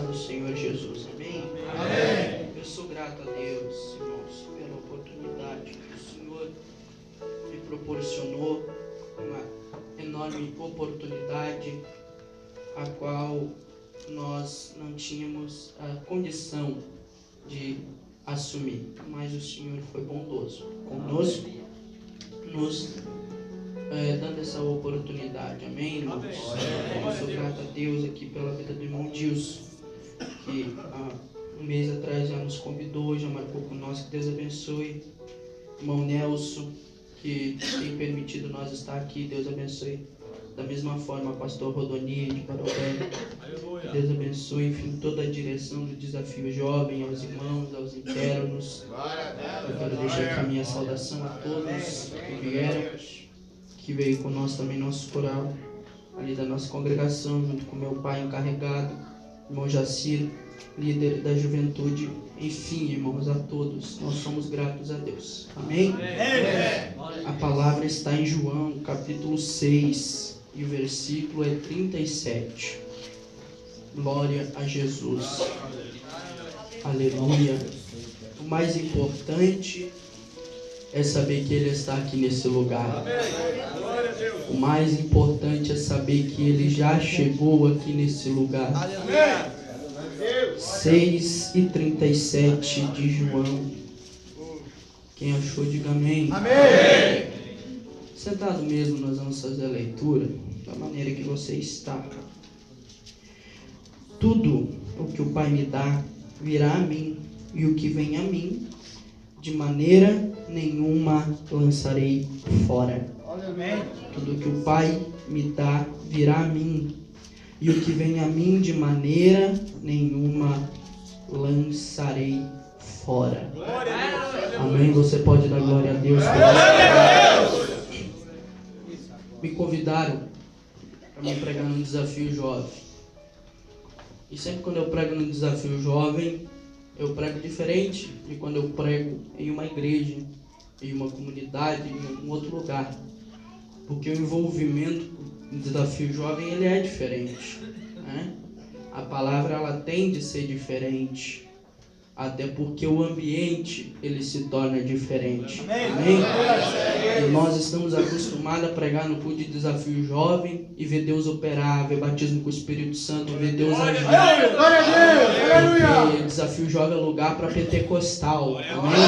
do Senhor Jesus. Amém? Amém. Eu sou grato a Deus, irmãos, pela oportunidade que o Senhor me proporcionou, uma enorme oportunidade a qual nós não tínhamos a condição de assumir, mas o Senhor foi bondoso conosco, nos dando essa oportunidade. Amém, irmãos? Eu sou grato a Deus aqui pela vida do irmão Dilson, que há um mês atrás já nos convidou, já marcou com nós. Que Deus abençoe. Irmão Nelson, que tem permitido nós estar aqui, Deus abençoe. Da mesma forma, pastor Rodoni de Parobé, que Deus abençoe, enfim, toda a direção do Desafio Jovem, aos irmãos, aos internos. Eu quero deixar aqui a minha saudação a todos que vieram, que veio com nós também, nosso coral, ali da nossa congregação, junto com meu pai encarregado, irmão Jacir, líder da juventude. Enfim, irmãos, a todos, nós somos gratos a Deus. Amém? A palavra está em João, capítulo 6. E o versículo é 37. Glória a Jesus. Aleluia. O mais importante é saber que Ele está aqui nesse lugar. O mais importante é saber que Ele já chegou aqui nesse lugar. 6:37 de João. Quem achou, diga amém. Amém. Sentado mesmo, nós vamos fazer a leitura da maneira que você está. Tudo o que o Pai me dá virá a mim, e o que vem a mim, de maneira nenhuma lançarei fora. Tudo o que o Pai me dá virá a mim, e o que vem a mim, de maneira nenhuma lançarei fora. Amém? Você pode dar glória a Deus. Me convidaram para me pregar no Desafio Jovem. E sempre quando eu prego no Desafio Jovem, eu prego diferente de quando eu prego em uma igreja, em uma comunidade, em um outro lugar. Porque o envolvimento no Desafio Jovem, ele é diferente, né? A palavra, ela tem de ser diferente. Até porque o ambiente, ele se torna diferente. Amém? E nós estamos acostumados a pregar no culto de Desafio Jovem e ver Deus operar, ver batismo com o Espírito Santo, ver Deus agir. Glória a Deus! Porque Desafio Jovem é lugar para pentecostal. Amém?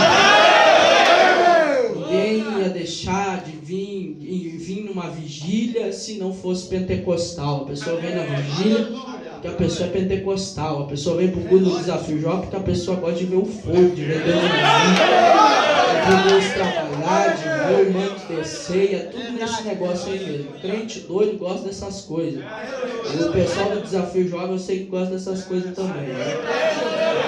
Ninguém ia deixar de vir numa vigília se não fosse pentecostal. A pessoa vem na vigília porque a pessoa é pentecostal. A pessoa vem pro culto do Desafio Jovem porque a pessoa gosta de ver o fogo, de ver Deus agir, de ver Deus trabalhar, de ver o manto descer. É tudo nesse negócio aí mesmo. O crente doido gosta dessas coisas. E o pessoal do Desafio Jovem eu sei que gosta dessas coisas também, né?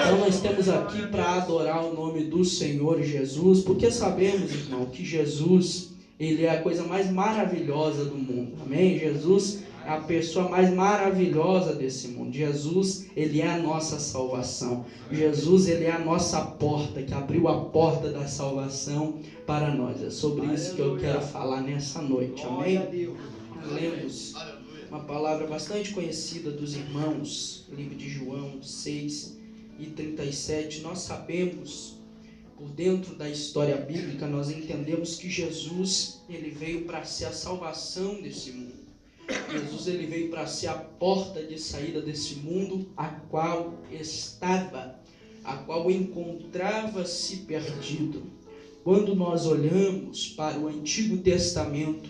Então nós estamos aqui para adorar o nome do Senhor Jesus, porque sabemos, irmão, que Jesus, Ele é a coisa mais maravilhosa do mundo. Amém? Jesus é a pessoa mais maravilhosa desse mundo. Jesus, Ele é a nossa salvação. Jesus, Ele é a nossa porta, que abriu a porta da salvação para nós. É sobre isso que eu quero falar nessa noite. Amém? Lemos uma palavra bastante conhecida dos irmãos, livro de João 6:37. Nós sabemos, por dentro da história bíblica, nós entendemos que Jesus, Ele veio para ser a salvação desse mundo. Jesus, Ele veio para ser a porta de saída desse mundo, a qual encontrava-se perdido. Quando nós olhamos para o Antigo Testamento,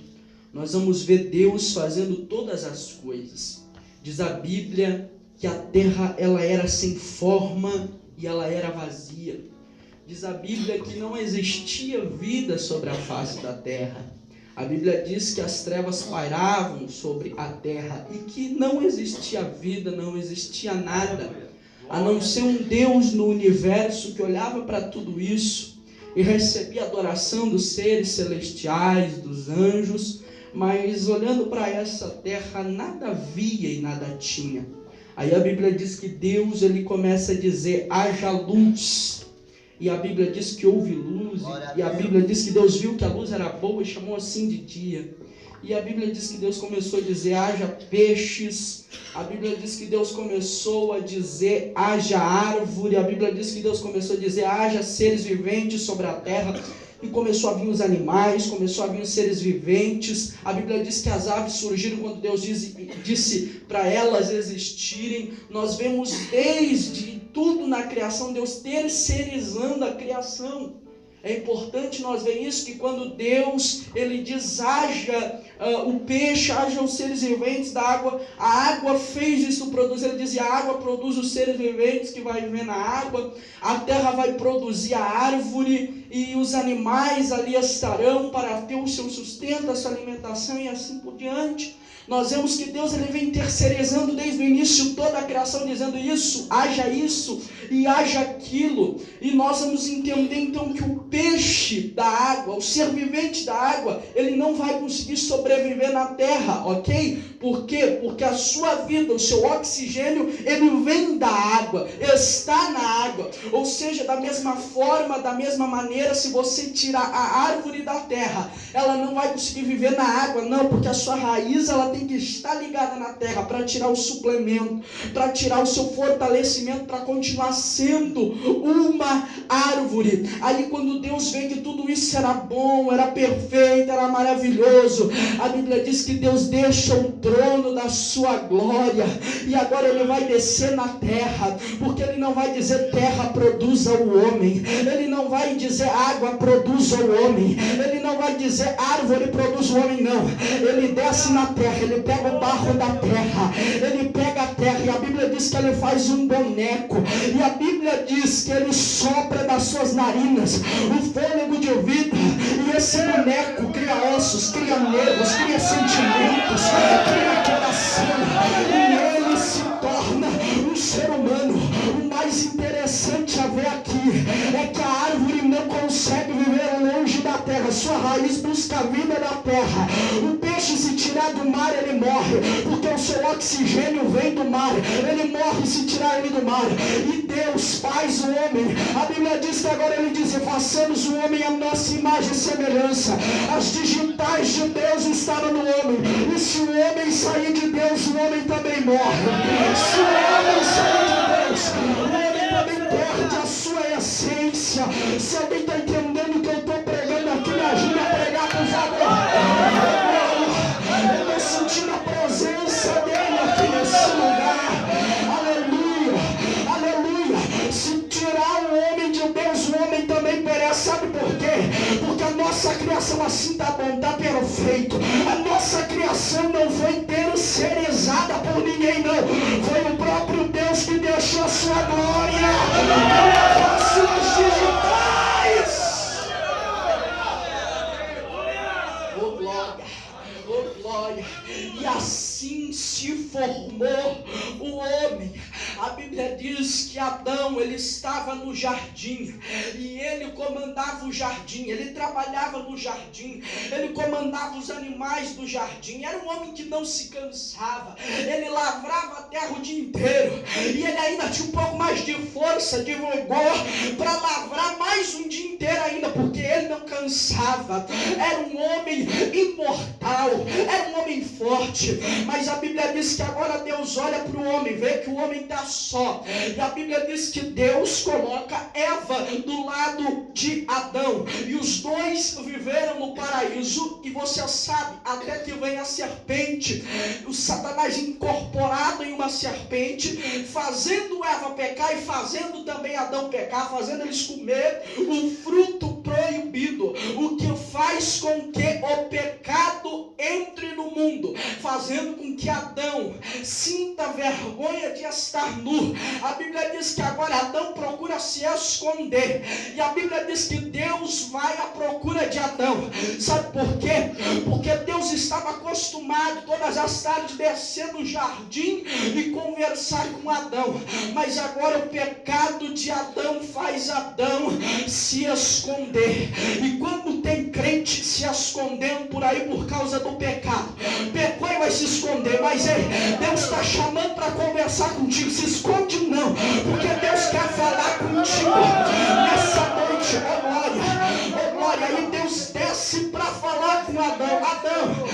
nós vamos ver Deus fazendo todas as coisas. Diz a Bíblia que a terra, ela era sem forma e ela era vazia. Diz a Bíblia que não existia vida sobre a face da terra. A Bíblia diz que as trevas pairavam sobre a terra e que não existia vida, não existia nada, a não ser um Deus no universo que olhava para tudo isso e recebia a adoração dos seres celestiais, dos anjos, mas olhando para essa terra nada via e nada tinha. Aí a Bíblia diz que Deus, Ele começa a dizer: haja luz. E a Bíblia diz que houve luz, e a Bíblia diz que Deus viu que a luz era boa e chamou assim de dia. E a Bíblia diz que Deus começou a dizer: haja peixes. A Bíblia diz que Deus começou a dizer: haja árvore. A Bíblia diz que Deus começou a dizer: haja seres viventes sobre a terra. E começou a vir os animais, começou a vir os seres viventes. A Bíblia diz que as aves surgiram quando Deus disse para elas existirem. Nós vemos desde tudo na criação, Deus terceirizando a criação. É importante nós ver isso, que quando Deus, Ele diz: haja o peixe, haja os seres viventes da água, a água fez isso produzir. Ele diz: a água produz os seres viventes que vai viver na água, a terra vai produzir a árvore, e os animais ali estarão para ter o seu sustento, a sua alimentação e assim por diante. Nós vemos que Deus, Ele vem terceirizando desde o início toda a criação, dizendo isso, haja e haja aquilo. E nós vamos entender então que o peixe da água, o ser vivente da água, ele não vai conseguir sobreviver na terra, ok? Por quê? Porque a sua vida, o seu oxigênio, ele vem da água, está na água. Ou seja, da mesma forma, da mesma maneira, se você tirar a árvore da terra, ela não vai conseguir viver na água, não, porque a sua raiz, ela tem que estar ligada na terra para tirar o suplemento, para tirar o seu fortalecimento, para continuar sendo uma árvore. Aí quando Deus vê que tudo isso era bom, era perfeito, era maravilhoso, a Bíblia diz que Deus deixa o trono da sua glória, e agora Ele vai descer na terra, porque Ele não vai dizer terra produza o homem, Ele não vai dizer água produza o homem, Ele não vai dizer árvore produz o homem, não. Ele desce na terra, Ele pega o barro da terra, Ele pega a terra, e a Bíblia diz que Ele faz um boneco, e a Bíblia diz que Ele sopra das suas narinas o fôlego de vida, e esse boneco cria ossos, cria nervos, cria sentimentos, cria coração, e ele se torna um ser humano. O mais interessante a ver aqui é que a árvore não consegue viver longe da terra, sua raiz busca a vida da terra. O peixe, se tirar do mar, ele morre, porque o seu oxigênio vem do mar, ele morre se tirar ele do mar. E Deus faz o homem, a Bíblia diz que agora Ele diz: façamos o homem a nossa imagem e semelhança. As digitais de Deus estavam no homem, e se o homem sair de Deus, o homem também morre. Se o homem sair de Deus, o homem também perde a sua essência. Se alguém está entendendo o que eu estou pregando aqui, me ajuda a pregar, por favor. Eu estou sentindo a presença dele aqui nesse lugar. Aleluia, aleluia. Se tirar o homem de Deus, o homem também perece. Sabe por quê? Porque a nossa criação, assim tá bom, tá perfeito. A nossa criação não foi terceirizada por ninguém, não. Foi o próprio Deus que deixou a sua glória nas suas digitais. Oh glória, oh glória. E assim se formou o homem. A Bíblia diz que Adão, ele estava no jardim, e ele comandava o jardim, ele trabalhava no jardim, ele comandava os animais do jardim. Era um homem que não se cansava, ele lavrava a terra o dia inteiro, e ele ainda tinha um pouco mais de força, de vigor, para lavrar mais um dia inteiro ainda, porque ele não cansava. Era um homem imortal, era um homem forte. Mas a Bíblia diz que agora Deus olha para o homem, vê que o homem está só, e a Bíblia diz que Deus coloca Eva do lado de Adão, e os dois viveram no paraíso. E você sabe, até que vem a serpente, o Satanás incorporado em uma serpente, fazendo Eva pecar e fazendo também Adão pecar, fazendo eles comer o fruto proibido, o que faz com que o pecado entre no mundo, fazendo com que Adão sinta vergonha de estar nu. A Bíblia diz que agora Adão procura se esconder, e a Bíblia diz que Deus vai à procura de Adão. Sabe por quê? Porque Deus estava acostumado todas as tardes descer no jardim e conversar com Adão, mas agora o pecado de Adão faz Adão se esconder. E quando tem crente se escondendo por aí por causa do pecado, pecou e vai se esconder, mas ei, Deus está chamando para conversar contigo. Se esconde não, porque Deus quer falar contigo nessa noite. Oh glória, aí Deus desce para falar com Adão. Adão,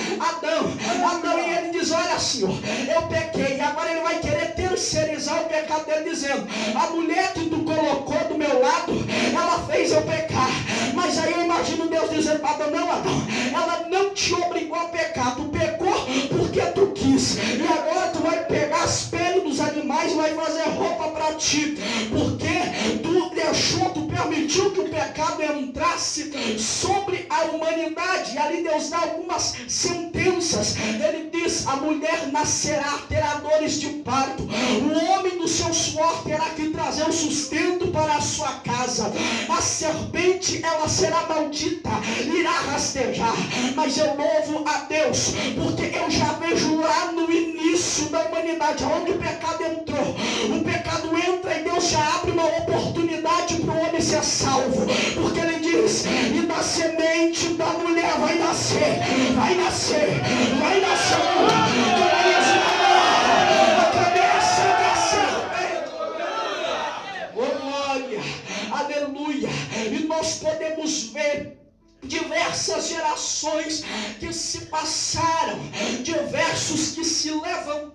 Senhor, eu pequei. E agora ele vai querer terceirizar o pecado dele, dizendo: a mulher que tu colocou do meu lado, ela fez eu pecar. Mas aí eu imagino Deus dizendo para Adão: não, Adão, ela não te obrigou a pecar, tu pecou porque tu quis. E agora tu vai pegar as peles dos animais e vai fazer roupa para ti, porque tu deixou, tu permitiu que o pecado entrasse sobre a humanidade. E ali Deus dá algumas sentenças. Ele diz: a mulher nascerá, terá dores de parto, o homem do seu suor terá que trazer o sustento para a sua casa, a serpente ela será maldita, irá rastejar. Mas eu louvo a Deus, porque eu já vejo lá no início da humanidade, onde o pecado entrou, o pecado entra e Deus já abre uma oportunidade para o homem ser salvo, porque ele diz: e da semente da mulher vai nascer a cabeça da serpente. Oh glória, aleluia. E nós podemos ver diversas gerações que se passaram, diversos que se levantaram,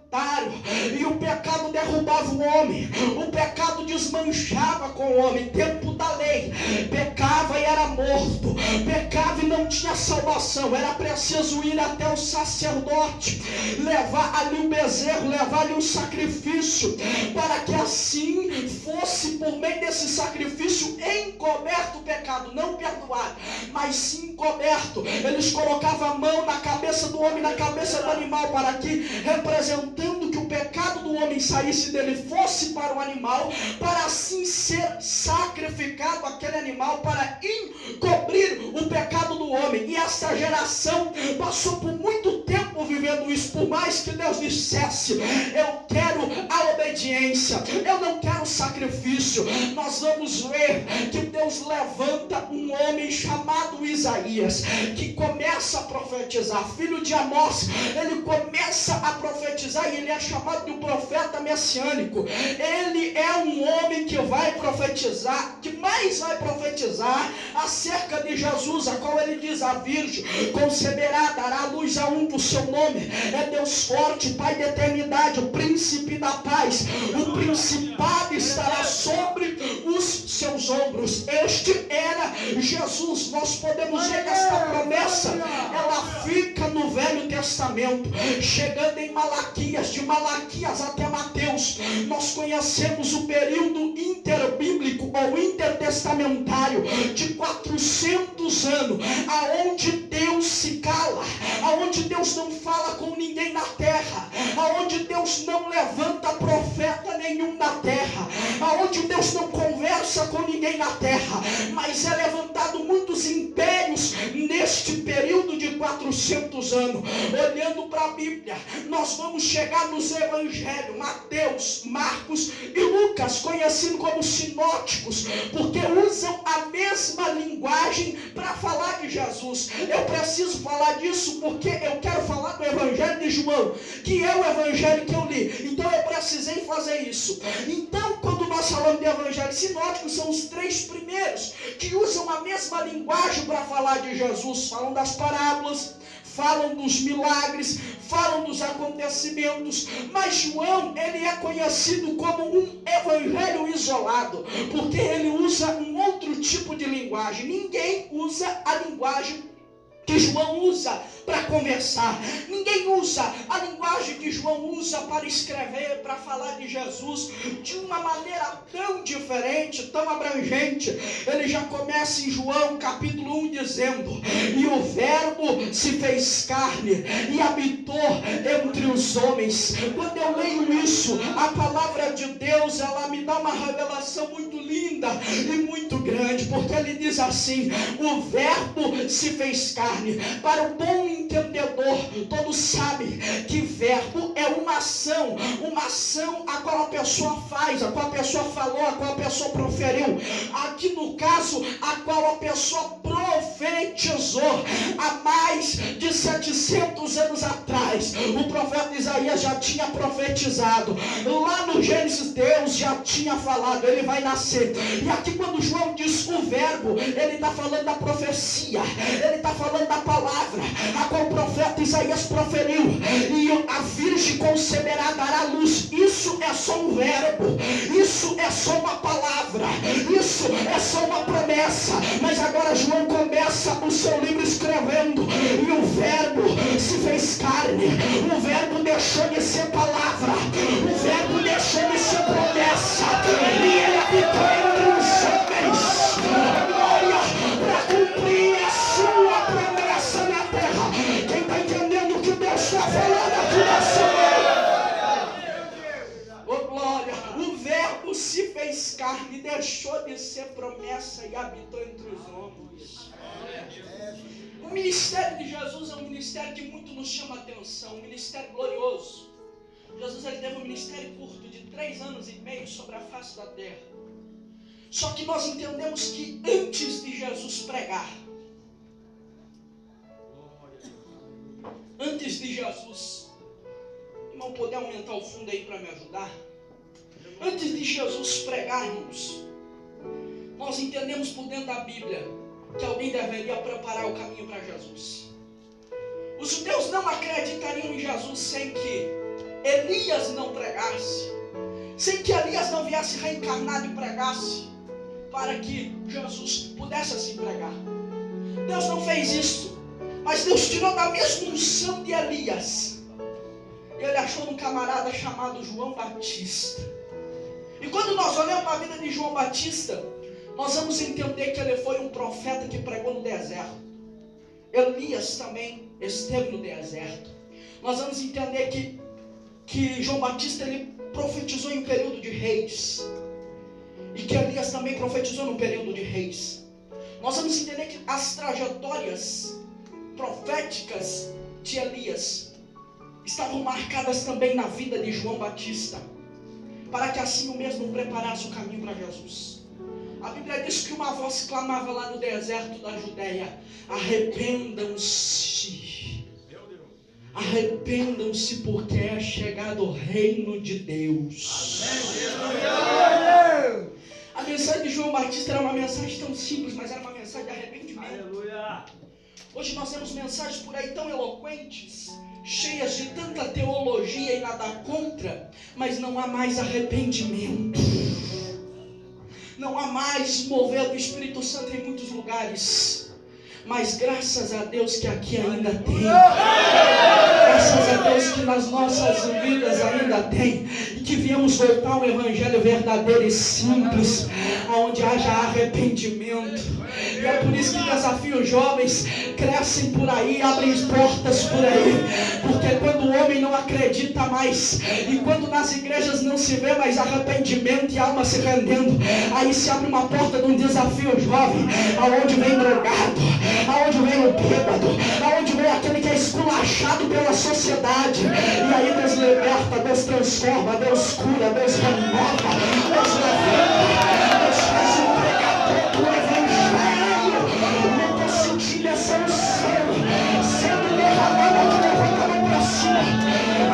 e o pecado derrubava o homem, o pecado desmanchava com o homem. Tempo da lei, pecava e era morto, pecava e não tinha salvação, era preciso ir até o sacerdote, levar ali o bezerro, levar ali o sacrifício, para que assim fosse por meio desse sacrifício encoberto o pecado, não perdoado, mas sim encoberto. Eles colocavam a mão na cabeça do homem, na cabeça do animal, para que, representando que o pecado do homem saísse dele, fosse para o animal, para assim ser sacrificado aquele animal, para encobrir o pecado do homem. E essa geração passou por muito tempo vivendo isso. Por mais que Deus dissesse: eu quero a obediência, eu não quero sacrifício, nós vamos ver que Deus levanta um homem chamado Isaías, que começa a profetizar, filho de Amós. Ele começa a profetizar e ele é chamado de um profeta messiânico. Ele é um homem que vai profetizar, que mais vai profetizar acerca de Jesus, a qual ele diz: a virgem conceberá, dará à luz a um, do seu nome é Deus forte, Pai da eternidade, o príncipe da paz, o principado estará sobre os seus ombros. Este era Jesus. Nós podemos ver que esta promessa ela fica no Velho Testamento, chegando em Malaquias, de Malaquias até Mateus. Nós conhecemos o período interbíblico ou intertestamentário de 400 anos, aonde Deus se cala, aonde Deus não fala com ninguém na terra, aonde Deus não levanta profeta nenhum na terra, aonde Deus não conversa com ninguém na terra, mas é levantado muitos impérios neste período de 400 anos. Olhando para a Bíblia, nós vamos chegar nos evangelhos, Mateus, Marcos e Lucas, conhecidos como sinóticos, porque usam a mesma linguagem para falar de Jesus. Eu preciso falar disso porque eu quero falar do evangelho de João, que é o evangelho que eu li, então eu precisei fazer isso. Então, quando nós falamos de evangelho sinótico, são os três primeiros que usam a mesma linguagem para falar de Jesus, falam das parábolas, falam dos milagres, falam dos acontecimentos. Mas João, ele é conhecido como um evangelho isolado, porque ele usa um outro tipo de linguagem. Ninguém usa a linguagem que João usa para conversar. Ninguém usa a linguagem que João usa para escrever, para falar de Jesus de uma maneira tão diferente, tão abrangente. Ele já começa em João capítulo 1 dizendo: e o verbo se fez carne e habitou entre os homens. Quando eu leio isso, a palavra de Deus, ela me dá uma revelação muito linda e muito grande, porque ele diz assim: o verbo se fez carne. Para o bom entendedor, todos sabem que verbo é uma ação a qual a pessoa faz, a qual a pessoa falou, a qual a pessoa proferiu. Aqui no caso, a qual a pessoa profetizou há mais de 700 anos atrás. O profeta Isaías já tinha profetizado. Lá no Gênesis, Deus já tinha falado, ele vai nascer. E aqui quando João diz o verbo, ele está falando da profecia, ele está falando da palavra a qual o profeta Isaías proferiu. E a virgem conceberá, dará luz. Isso é só um verbo, isso é só uma palavra, isso é só uma promessa. Mas agora João começa o seu livro escrevendo, e o verbo se fez carne, o verbo deixou de ser palavra, o verbo deixou de ser promessa, e ele habitou entre os homens. Glória, para cumprir a sua promessa na terra. Quem está entendendo o que Deus está falando aqui nessa manhã? Oh glória, o verbo se fez carne, deixou de ser promessa e habitou entre os homens. O ministério de Jesus é um ministério que muito nos chama a atenção, um ministério glorioso. Jesus ele teve um ministério curto de 3 anos e meio sobre a face da terra. Só que nós entendemos que antes de Jesus pregar, antes de Jesus, irmão, poder aumentar o fundo aí para me ajudar? Antes de Jesus pregar, irmãos, nós entendemos por dentro da Bíblia que alguém deveria preparar o caminho para Jesus. Os judeus não acreditariam em Jesus sem que Elias não pregasse, sem que Elias não viesse reencarnado e pregasse, para que Jesus pudesse assim pregar. Deus não fez isso, mas Deus tirou da mesma unção de Elias, e ele achou um camarada chamado João Batista. E quando nós olhamos para a vida de João Batista, nós vamos entender que ele foi um profeta que pregou no deserto. Elias também esteve no deserto. Nós vamos entender que João Batista ele profetizou em um período de reis, e que Elias também profetizou no período de reis. Nós vamos entender que as trajetórias proféticas de Elias estavam marcadas também na vida de João Batista, para que assim o mesmo preparasse o caminho para Jesus. A Bíblia diz que uma voz clamava lá no deserto da Judéia: arrependam-se, arrependam-se, porque é chegado o reino de Deus. A mensagem de João Batista era uma mensagem tão simples, mas era uma mensagem de arrependimento. Hoje nós temos mensagens por aí tão eloquentes, cheias de tanta teologia e nada contra, mas não há mais arrependimento. Não há mais mover do Espírito Santo em muitos lugares. Mas graças a Deus que aqui ainda tem. Graças a Deus que nas nossas vidas ainda tem. E que viemos voltar ao Evangelho verdadeiro e simples, onde haja arrependimento. E é por isso que desafios jovens crescem por aí, abrem portas por aí. Porque quando o homem não acredita mais, e quando nas igrejas não se vê mais arrependimento e alma se rendendo, aí se abre uma porta de um desafio jovem, aonde vem drogado, aonde vem o bêbado, aonde vem aquele que é esculachado pela sociedade. E aí Deus liberta, Deus transforma, Deus cura, Deus renova, Deus levanta, Deus faz um pregador do Evangelho. Eu estou sentindo essa unção sendo derramada aqui. Levanta a mão para cima,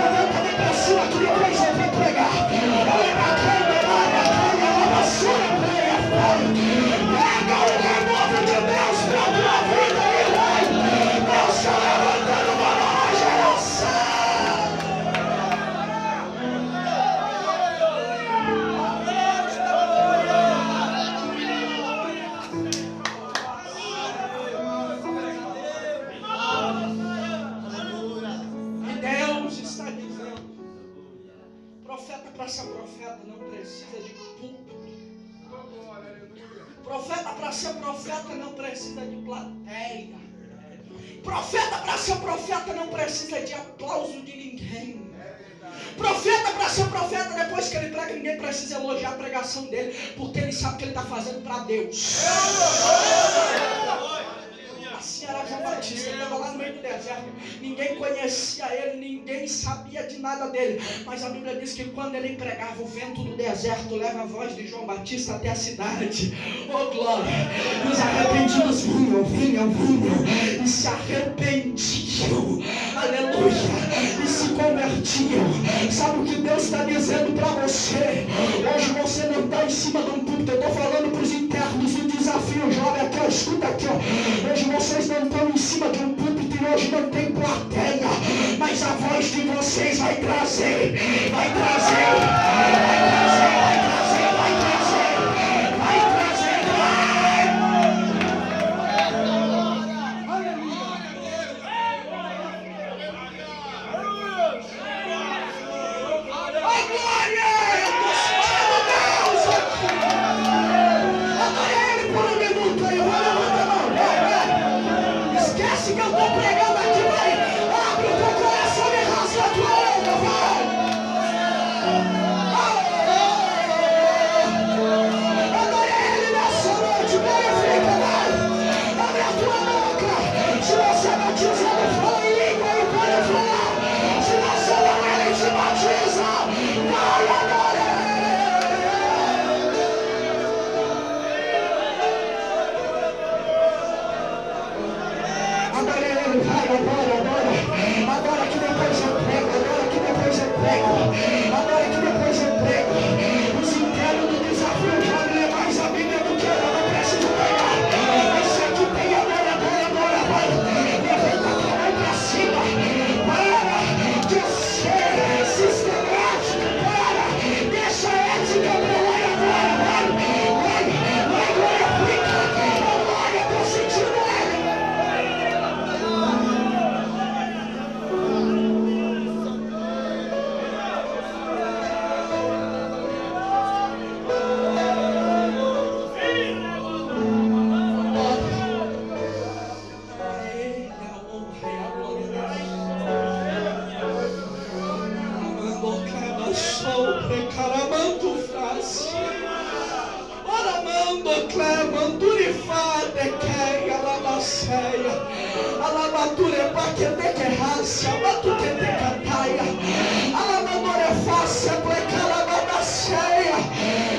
levanta a mão para cima, que depois eu vou pregar. Pega o renovo de Deus para a tua vida, irmão. Deus está levantando uma nova geração. E Deus está dizendo: profeta para ser profeta não precisa de púlpito. Profeta para ser profeta não precisa de plateia. Profeta para ser profeta não precisa de aplauso de ninguém. Profeta para ser profeta, depois que ele prega, ninguém precisa elogiar a pregação dele, porque ele sabe que ele está fazendo para Deus. Assim era João Batista, ele estava lá no meio do deserto. Ninguém conhecia ele, ninguém sabia de nada dele. Mas a Bíblia diz que quando ele pregava, o vento do deserto leva a voz de João Batista até a cidade. Oh glória! E os arrependidos vinham e se arrependiam. Aleluia! E se convertiam. Sabe o que Deus está dizendo para você? Hoje você não está em cima de um púlpito. Eu estou falando para os internos do desafio jovem aqui, ó, escuta aqui, ó. Hoje vocês não estão em cima de um púlpito e hoje não tem plateia, mas a voz de vocês vai trazer.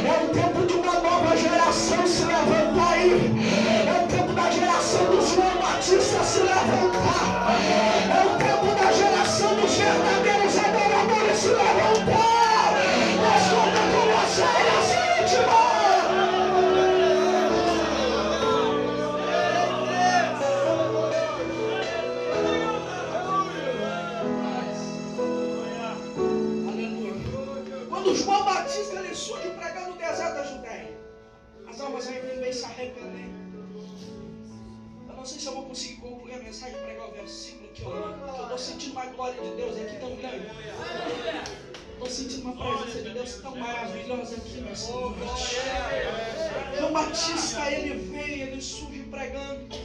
É o tempo de uma nova geração se levantar aí. É o tempo da geração do João Batista se levantar. É o tempo da geração dos verdadeiros adoradores se levantar. Deus conta com você nessa última. Quando João Batista ele surge pregando no deserto da Judéia, as almas ainda vêm se arrependendo. Eu não sei se eu vou conseguir concluir a mensagem e pregar o versículo que eu estou sentindo uma glória de Deus aqui tão grande. Estou sentindo uma presença de Deus tão maravilhosa aqui nessa noite. João Batista ele vem, ele surge pregando.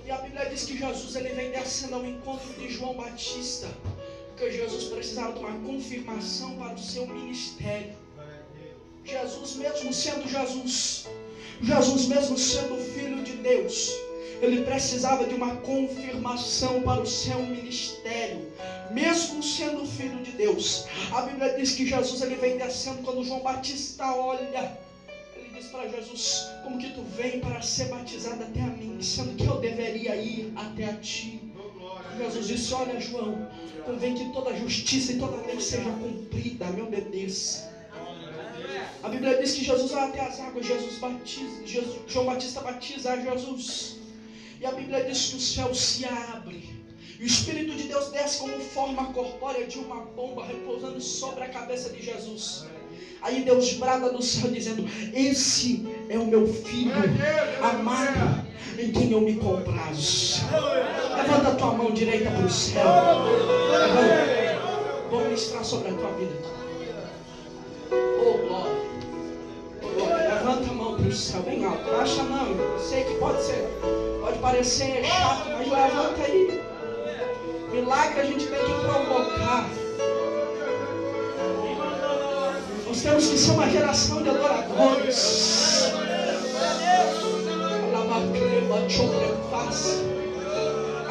E a Bíblia diz que Jesus ele vem descendo ao encontro de João Batista. Porque Jesus precisava de uma confirmação para o seu ministério. Jesus mesmo sendo Jesus mesmo sendo Filho de Deus, ele precisava de uma confirmação para o seu ministério, mesmo sendo Filho de Deus. A Bíblia diz que Jesus ele vem descendo. Quando João Batista olha, ele diz para Jesus: como que tu vem para ser batizado até a mim, sendo que eu deveria ir até a ti? Jesus disse: olha, João, convém que toda a justiça e toda a lei seja cumprida, me obedeça. A Bíblia diz que Jesus vai até as águas, João Batista batiza Jesus. E a Bíblia diz que o céu se abre, e o Espírito de Deus desce como forma corpórea de uma pomba, repousando sobre a cabeça de Jesus. Aí Deus brada do céu dizendo: esse é o meu filho amado, em quem eu me comprazo. Levanta a tua mão direita para o céu. Vou ministrar sobre a tua vida. Oh glória. Oh glória. Levanta a mão para o céu bem alto. Baixa não, eu sei que pode parecer chato, mas levanta aí. Milagre a gente tem que provocar. Nós temos que ser uma geração de adoradores.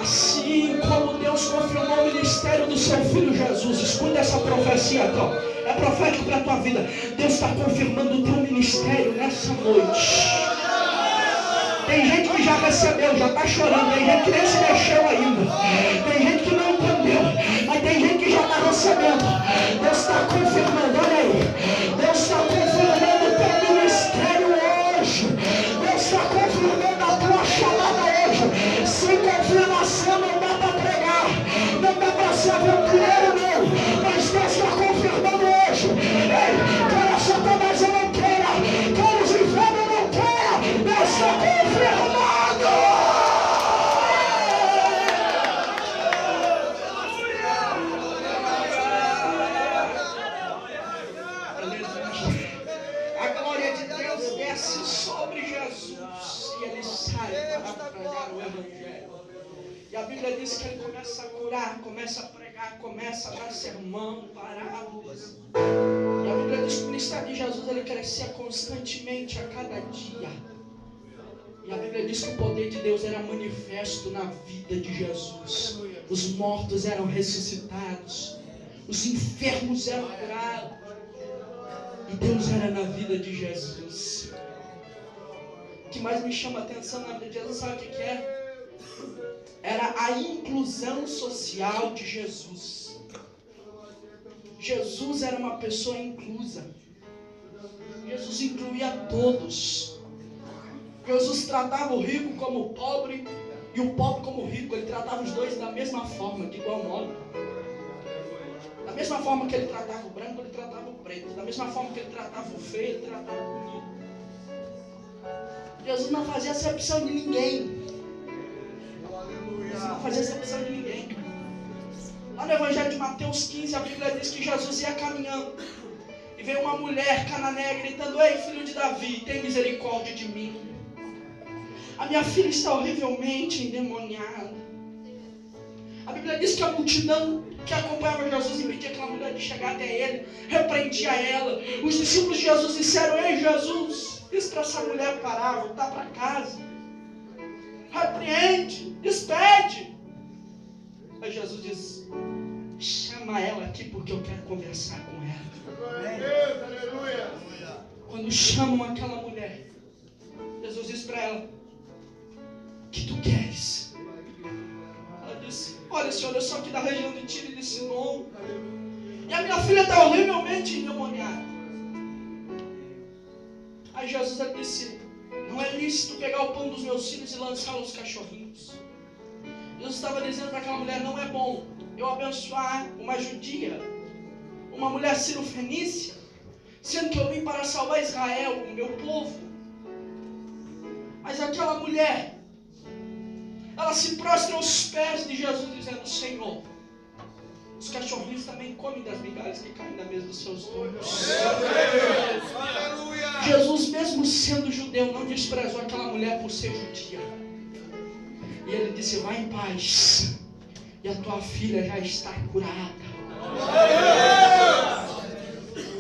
Assim como Deus confirmou o ministério do seu Filho Jesus. Escuta essa profecia, então. É profético para a tua vida. Deus está confirmando o teu ministério nessa noite. Tem gente que já recebeu, já está chorando. Tem gente que nem se mexeu ainda. Tem gente que não entendeu. Mas tem gente que já está recebendo. Deus está confirmando, olha aí. Deus está confirmando o teu ministério hoje. Deus está confirmando a tua chamada hoje. Sem confirmação não dá para pregar. Não dá para ser aventureiro, não. Mas Deus está confirmando hoje. Ei, quero Satanás, eu não quero. Quero os infernos, eu não quero. Deus está confirmando. A glória de Deus desce sobre Jesus e ele sai para pregar o Evangelho. E a Bíblia diz que ele começa a curar, começa a pregar, começa a dar sermão, parábolas. E a Bíblia diz que o ministério de Jesus ele crescia constantemente a cada dia. E a Bíblia diz que o poder de Deus era manifesto na vida de Jesus. Os mortos eram ressuscitados, os enfermos eram curados. E Deus era na vida de Jesus. O que mais me chama a atenção na vida de Jesus, sabe o que é? Era a inclusão social de Jesus. Jesus era uma pessoa inclusa. Jesus incluía todos. Jesus tratava o rico como o pobre e o pobre como o rico. Ele tratava os dois da mesma forma, de igual modo. Da mesma forma que ele tratava o branco, ele tratava o preto. Da mesma forma que ele tratava o feio, ele tratava o bonito. Jesus não fazia acepção de ninguém. Jesus não fazia acepção de ninguém. Lá no Evangelho de Mateus 15, a Bíblia diz que Jesus ia caminhando. E veio uma mulher cananeia gritando: ei, filho de Davi, tem misericórdia de mim. A minha filha está horrivelmente endemoniada. A Bíblia diz que a multidão que acompanhava Jesus impedia aquela mulher de chegar até ele, repreendia ela. Os discípulos de Jesus disseram: ei, Jesus, diz para essa mulher parar, voltar para casa. Repreende, despede. Aí Jesus diz: chama ela aqui porque eu quero conversar com ela. Aleluia. Quando chamam aquela mulher, Jesus diz para ela: o que tu queres? Ela disse: olha, Senhor, eu sou aqui da região de Tiro e de Sidom. E a minha filha está horrivelmente endemoniada. Aí Jesus disse: não é lícito pegar o pão dos meus filhos e lançá-lo aos cachorrinhos. Jesus estava dizendo para aquela mulher: não é bom eu abençoar uma judia, uma mulher cirofenícia, sendo que eu vim para salvar Israel, o meu povo. Mas aquela mulher, ela se prostra aos pés de Jesus, dizendo: Senhor, os cachorrinhos também comem das migalhas que caem da mesa dos seus donos. Jesus, mesmo sendo judeu, não desprezou aquela mulher por ser judia. E ele disse: vai em paz, e a tua filha já está curada.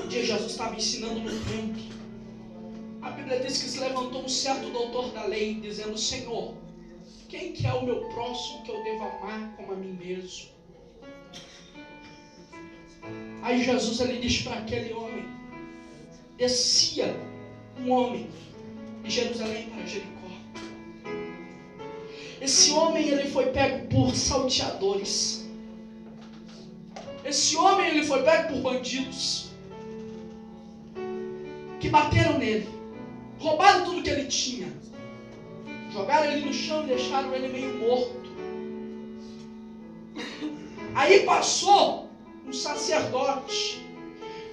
Um dia Jesus estava ensinando no templo. A Bíblia diz que se levantou um certo doutor da lei, dizendo: Senhor, quem que é o meu próximo que eu devo amar como a mim mesmo? Aí Jesus ele disse para aquele homem: descia um homem de Jerusalém para Jericó. Esse homem ele foi pego por salteadores. Esse homem ele foi pego por bandidos que bateram nele, roubaram tudo que ele tinha, jogaram ele no chão e deixaram ele meio morto. Aí passou um sacerdote,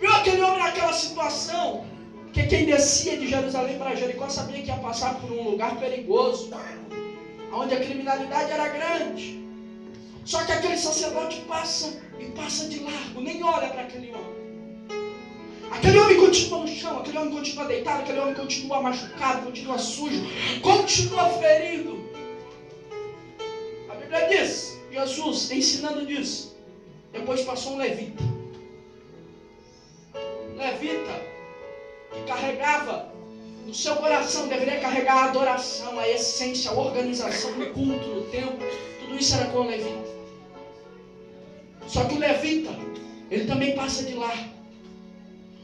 viu aquele homem naquela situação, que quem descia de Jerusalém para Jericó sabia que ia passar por um lugar perigoso, onde a criminalidade era grande. Só que aquele sacerdote passa de largo, nem olha para aquele homem. Aquele homem continua no chão, aquele homem continua deitado, aquele homem continua machucado, continua sujo, continua ferido. A Bíblia diz, Jesus ensinando disso. Depois passou um levita. Levita que carregava no seu coração, deveria carregar a adoração, a essência, a organização do culto no templo. Tudo isso era com o levita. Só que o levita, ele também passa de lá.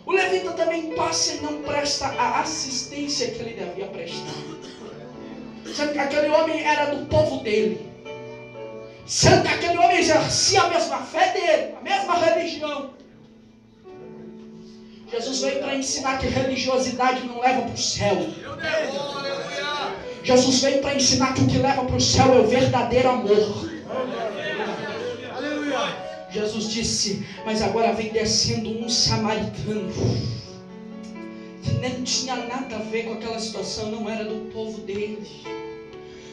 O levita também passa e não presta a assistência que ele devia prestar. Sendo que aquele homem era do povo dele. Sendo que aquele homem exercia a mesma fé dele, a mesma religião. Jesus veio para ensinar que religiosidade não leva para o céu. Jesus veio para ensinar que o que leva para o céu é o verdadeiro amor. Jesus disse, mas agora vem descendo um samaritano, que nem tinha nada a ver com aquela situação, não era do povo dele,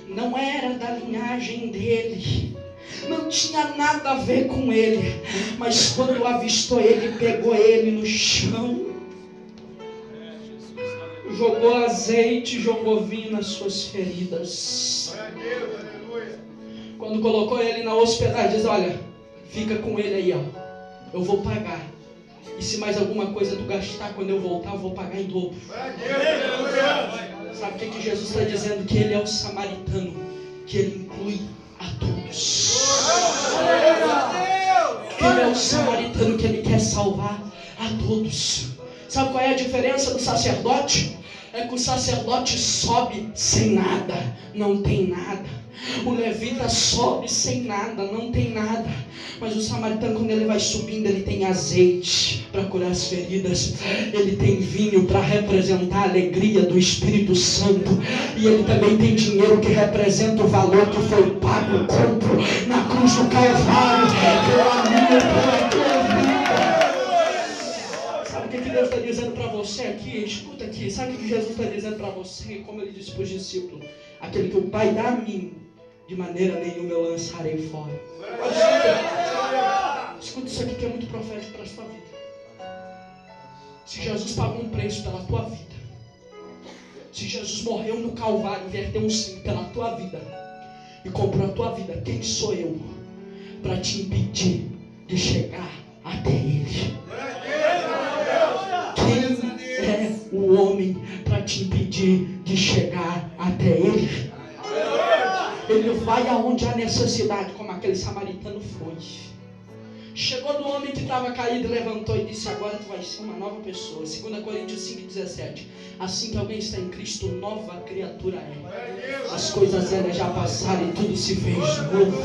não era da linhagem dele, não tinha nada a ver com ele, mas quando avistou ele, pegou ele no chão, jogou azeite, jogou vinho nas suas feridas. Quando colocou ele na hospedagem, diz, olha, fica com ele aí, ó. Eu vou pagar. E se mais alguma coisa tu gastar, quando eu voltar, eu vou pagar em dobro. Sabe o que Jesus está dizendo? Que ele é o samaritano, que ele inclui a todos. Ele é o samaritano que ele quer salvar a todos. Sabe qual é a diferença do sacerdote? É que o sacerdote sobe sem nada, não tem nada. O levita sobe sem nada, não tem nada. Mas o samaritano, quando ele vai subindo, ele tem azeite para curar as feridas. Ele tem vinho para representar a alegria do Espírito Santo. E ele também tem dinheiro que representa o valor que foi pago, compro na cruz do Calvário, pela minha e pela tua vida. Sabe o que Deus está dizendo para você aqui? Escuta aqui. Sabe o que Jesus está dizendo para você? Como ele disse para os discípulos: aquele que o Pai dá a mim, de maneira nenhuma eu lançarei fora. Escuta isso aqui que é muito profético para a sua vida. Se Jesus pagou um preço pela tua vida, se Jesus morreu no Calvário, inverteu um sim pela tua vida e comprou a tua vida, quem sou eu para te impedir de chegar até Ele? Quem é o homem para te impedir de chegar até Ele? Ele vai aonde há necessidade, como aquele samaritano foi. Chegou no homem que estava caído, levantou e disse: agora tu vai ser uma nova pessoa. 2 Coríntios 5,17. Assim que alguém está em Cristo, nova criatura é. As coisas velhas já passaram e tudo se fez novo.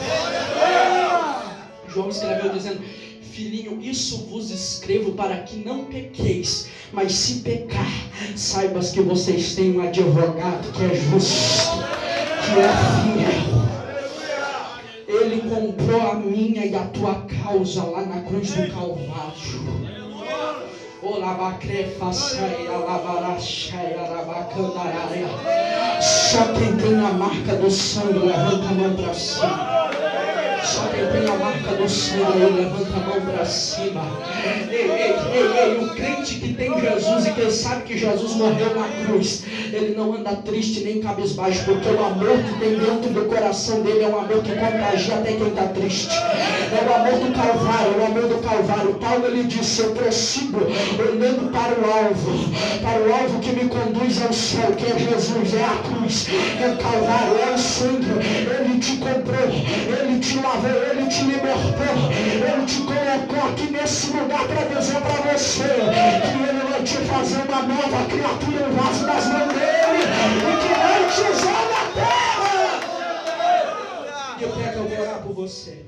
João escreveu dizendo: filhinho, isso vos escrevo para que não pequeis, mas se pecar, saibas que vocês têm um advogado que é justo, que é fiel. Ele comprou a minha e a tua causa lá na cruz do Calvário. Só quem tem a marca do sangue levanta a mão para cima. Só quem tem a marca do sangue levanta a mão para cima. Ei, o crente que tem Jesus e que sabe que Jesus morreu na cruz, ele não anda triste nem cabisbaixo, porque o amor que tem dentro do coração dele é um amor que contagia até quem está triste. É o amor do Calvário, é o amor do Calvário. Paulo, ele disse: eu prossigo olhando para o alvo que me conduz ao céu, que é Jesus, é a cruz, é o Calvário, é o sangue. Ele te comprou, ele te lavou, ele te libertou, ele te colocou aqui nesse lugar para dizer para você que ele vai te fazer uma nova criatura, um vaso das mãos dele, e que vai te usar na terra. E eu quero que eu venha orar por você.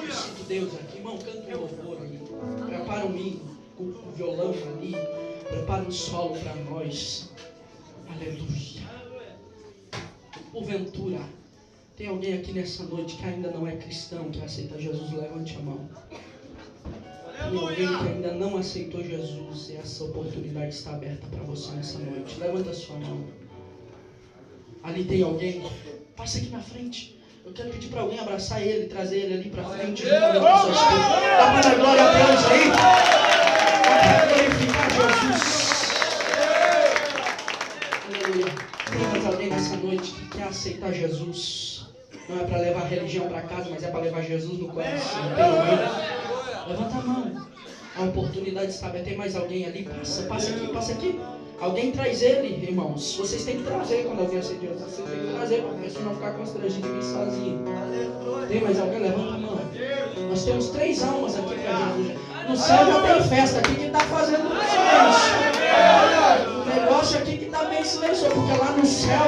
Eu sinto Deus aqui, irmão, canta um louvor aí, prepara um hino, o violão ali, prepara um solo para nós. Aleluia. Porventura, tem alguém aqui nessa noite que ainda não é cristão, que aceita Jesus? Levante a mão. Tem alguém que ainda não aceitou Jesus, e essa oportunidade está aberta para você nessa noite. Levanta a sua mão. Ali tem alguém? Passa aqui na frente. Eu quero pedir para alguém abraçar ele, trazer ele ali para frente. Dá para dar glória a Deus aí. Para glorificar Jesus. Aleluia. Tem mais alguém nessa noite que quer aceitar Jesus? Não é para levar a religião para casa, mas é para levar Jesus no coração. Tem alguém? Levanta a mão. A oportunidade está aberta. Tem mais alguém ali? Passa aqui. Alguém traz ele, irmãos. Vocês têm que trazer quando alguém aceitar. Vocês têm que trazer para a pessoa não ficar constrangida e vir sozinho. Tem mais alguém? Levanta a mão. Nós temos 3 almas aqui para Jesus. No céu já tem festa. Aqui que está fazendo silêncio. O negócio aqui que está bem silencioso. Porque lá no céu,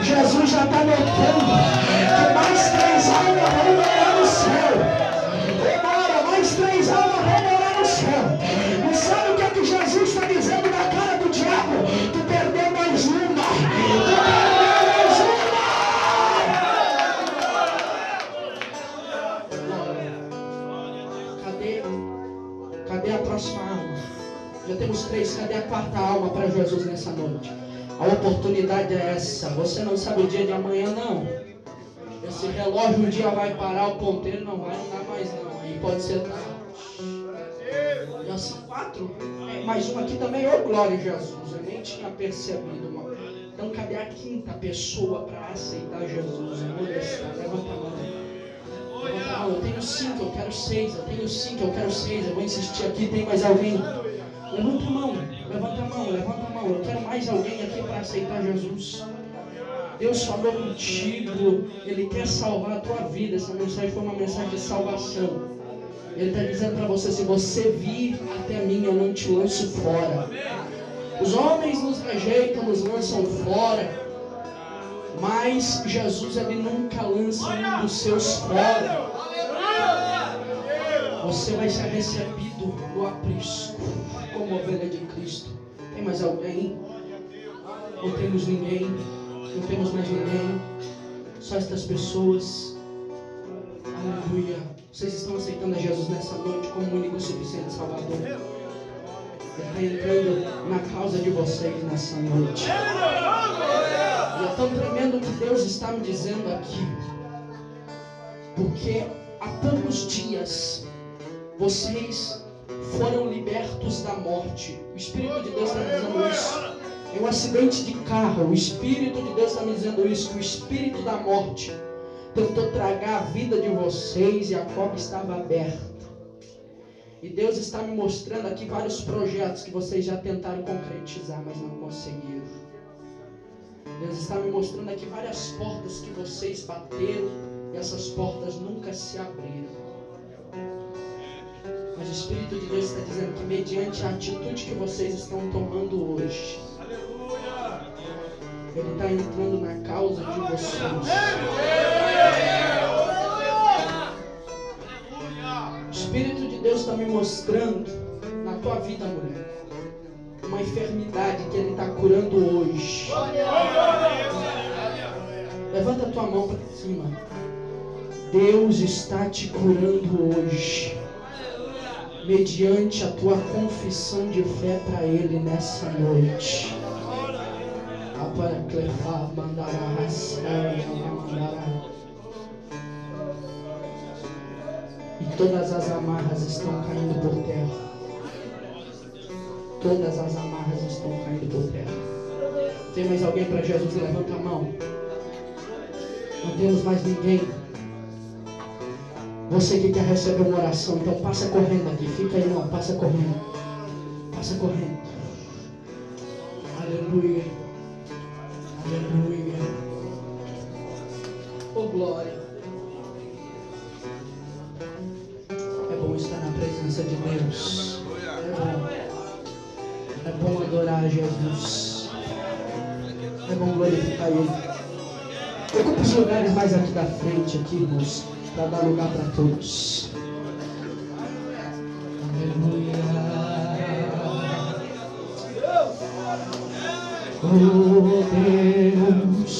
Jesus já está notando que mais 3 almas vão morar no céu. Demora, mais 3 almas vão morar no céu. E sabe o que é que Jesus está dizendo na cara do diabo? Tu perdeu mais uma. Tu perdeu mais uma. Cadê a próxima alma? Já temos 3. Cadê a 4ª alma para Jesus nessa noite? A oportunidade é essa. Você não sabe o dia de amanhã, não. Esse relógio um dia vai parar, o ponteiro não vai andar mais, não. Aí pode ser tarde. Já são 4. Mais uma aqui também. Ô, glória a Jesus. Eu nem tinha percebido, mano. Então, cadê a 5ª pessoa para aceitar Jesus? Levanta a mão. Eu tenho 5, eu quero 6. Eu tenho 5, eu quero 6. Eu vou insistir aqui. Tem mais alguém? Levanta a mão. Levanta a mão. Levanta a mão. Eu quero mais alguém aqui para aceitar Jesus. Deus falou contigo. Ele quer salvar a tua vida. Essa mensagem foi uma mensagem de salvação. Ele está dizendo para você: se você vir até mim, eu não te lanço fora. Os homens nos rejeitam, nos lançam fora. Mas Jesus, ele nunca lança um dos seus fora. Você vai ser recebido no aprisco, como ovelha de Cristo. Tem mais alguém? Não temos ninguém. Não temos mais ninguém. Só estas pessoas. Aleluia. Vocês estão aceitando a Jesus nessa noite como único e suficiente Salvador. Ele está entrando na causa de vocês nessa noite. E é tão tremendo o que Deus está me dizendo aqui. Porque há poucos dias vocês foram libertos da morte. O Espírito de Deus está me dizendo isso. Em um acidente de carro, o Espírito de Deus está me dizendo isso. Que o Espírito da morte tentou tragar a vida de vocês e a cova estava aberta. E Deus está me mostrando aqui vários projetos que vocês já tentaram concretizar, mas não conseguiram. Deus está me mostrando aqui várias portas que vocês bateram e essas portas nunca se abriram. Mas o Espírito de Deus está dizendo que mediante a atitude que vocês estão tomando hoje, Ele está entrando na causa de vocês. O Espírito de Deus está me mostrando na tua vida, mulher, uma enfermidade que Ele está curando hoje. Levanta a tua mão para cima. Deus está te curando hoje, mediante a tua confissão de fé para Ele nessa noite. E todas as amarras estão caindo por terra. Todas as amarras estão caindo por terra. Tem mais alguém para Jesus? Levanta a mão. Não temos mais ninguém. Você que quer receber uma oração, então passa correndo aqui. Fica aí não, passa correndo. Passa correndo. Aleluia. Aleluia. Oh glória. É bom estar na presença de Deus. É bom adorar a Jesus. É bom glorificar Ele. Ocupe os lugares mais aqui da frente, aqui, irmãos, para dar lugar para todos. Aleluia. Oh Deus.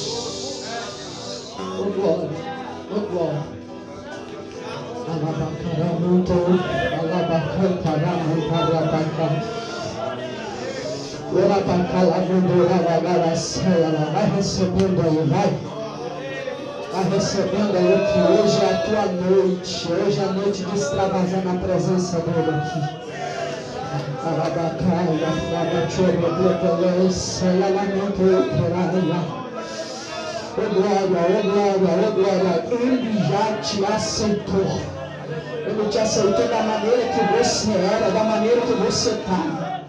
Oh glória. Oh glória. Alabacaramanto. Alabacantaramantarabacá. Vai recebendo aí, vai recebendo aí que hoje é a tua noite. Hoje é a noite de extravasar na presença dele aqui. Oh glória, Ele já te aceitou. Ele te aceitou da maneira que você era, da maneira que você está.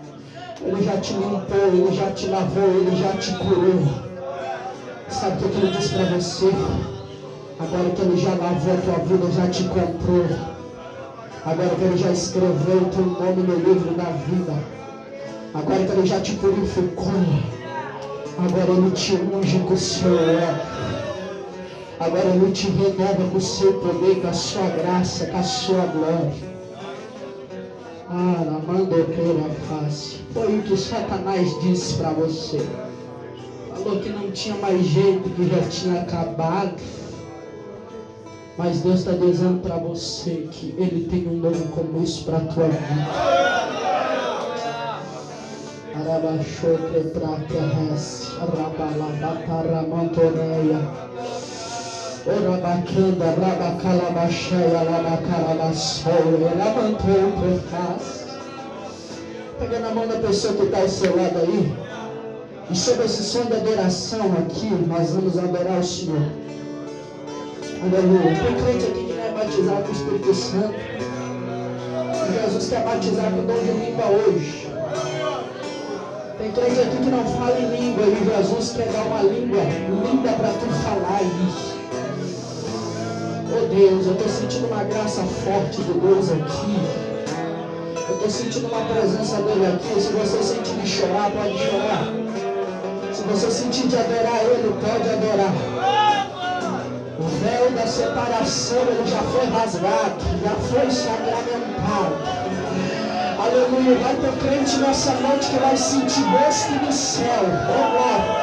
Ele já te limpou, Ele já te lavou, Ele já te curou. Sabe o que Ele diz para você? Agora que Ele já lavou a tua vida, já te comprou. Agora que Ele já escreveu o teu nome no livro da vida. Agora que Ele já te purificou. Agora Ele te unge com o seu óleo. Agora Ele te renova com o seu poder, com a sua graça, com a sua glória. Ah, na mandoqueira face. Foi o que Satanás disse para você. Falou que não tinha mais jeito, que já tinha acabado. Mas Deus está dizendo para você que Ele tem um novo começo para a tua vida. Arabaxotre praterres, arabalabacaramantoreia, orabacanda, rabacalabaxeia, labacarabaçoia, lamantoprefaz. Pega na mão da pessoa que está ao seu lado aí. E sobre esse som de adoração aqui, nós vamos adorar o Senhor. Aleluia. Tem crente aqui que não é batizado com o Espírito Santo. Jesus quer batizar com o dom de língua hoje. Tem crente aqui que não fala em língua e Jesus quer dar uma língua linda para tu falar isso. Oh Deus, eu estou sentindo uma graça forte de Deus aqui. Eu estou sentindo uma presença dele aqui. Se você sentir de chorar, pode chorar. Se você sentir de adorar Ele, pode adorar. O véu da separação, ele já foi rasgado, já foi sacramentado. Aleluia. Vai ter crente nessa noite que vai sentir gosto no céu. Oh, glória.